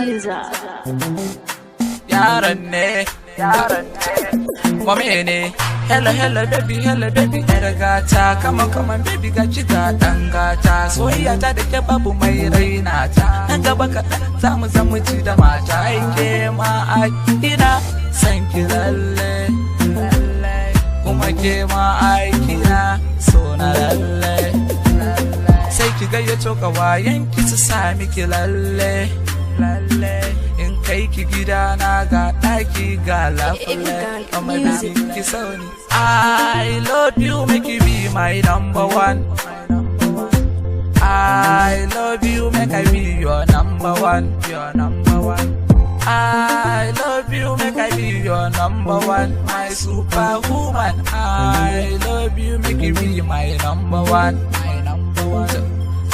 producer. Yaran ne, mame ne. Hello, baby, yar gata. Come on, baby, gaji ga ɗan gata. Soyayya ta da ke babu mai raina ta. Nan gaba kaɗan za mu zama ci da mata. Aike ma ai ina san ki lalle, kuma ke ma ai kina so na lalle. Sai ki gayyato kawayen ki su sa miki lalle. In kai ki gida na ga ɗaki ga lafale. Amma baby ki so ni. I love you, make you be my number one. I love you, make I be your number one. I love you, make I be your number one. My superwoman. I love you, make you be my number one.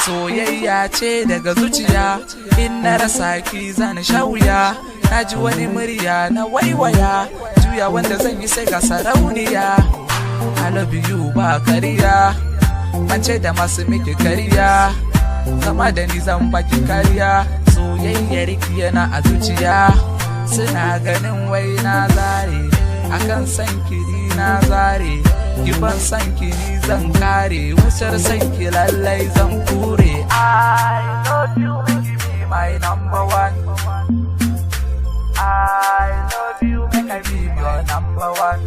Soyayya ce daga zuciya, in na rasa ki zan sha wuya. Na ji wani murya na waiwaya, juya wanda zan yi sai ga sarauniya. I love you ba kariya, mance da masu miki kariya. Zama da ni zan baki kariya, soyayyar ki yana a zuciya. Suna ganin wai na zare, akan san kiri na zare. Ki ban san ki ni zan kare, wutar san ki lallai zan kure. I love you, make you be my number one. I love you, make I be your number one.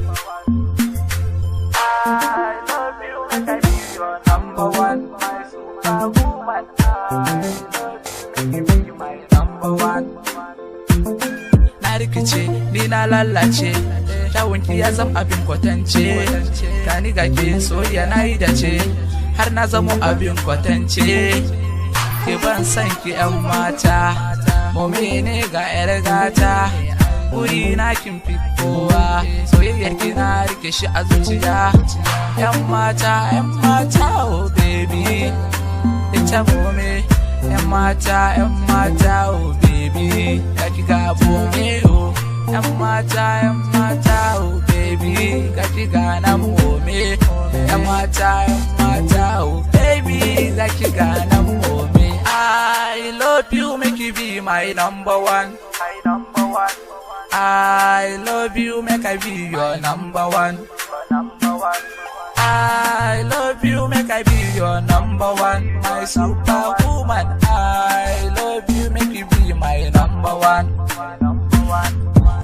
I love you, make I be your number one. My superwoman. I love you, make you be my number one. Na rikice, ni na lalace. Kyawunki ya zama abin kwatance. Gani ga ke soyayya na yi dace, har na zamo abin kwatance. Ki ban san ki yan mata, mome ne ga yar gata. Wuri na kin fi kowa, soyayyar ki na rike shi a zuciya. Yan mata, oh baby, ita mome. Yan mata, oh baby, ya ki ga bome oh. Yan mata, oh baby, gaji gana mome. Yan mata, oh baby, gaji gana mome. I love you, make you be my number one. I love you, make I be your number one. I love you, make I be your number one. My superwoman. I love you, make you be my number one.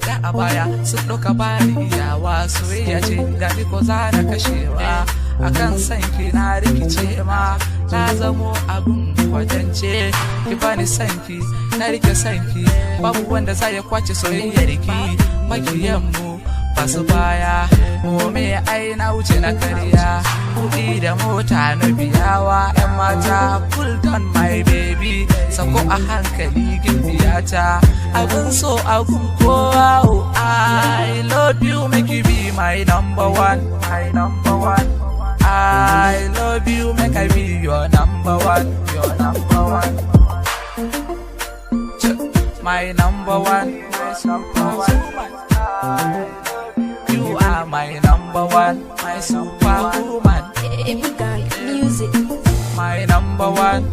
Da a baya sun ɗauka bani iyawa, soyayya ce gani ko za na kashewa. Akan san ki na rikice ma, na zamo abin kwatance. Ki bani san ki, na rike san ki, babu wanda za ya kwace soyayyar ki. Makiyanmu ba su baya, mome ai na wuce na karya. Kuɗi da mota na biyawa, 'yan mata pull down my baby. Sako a hankali gimbiyata, abin so abin kowa. Oh, I love you, make you be my number one. I love you, make I be your number one. My number one, my superwoman. You are my number one, my superwoman. Music. My number one.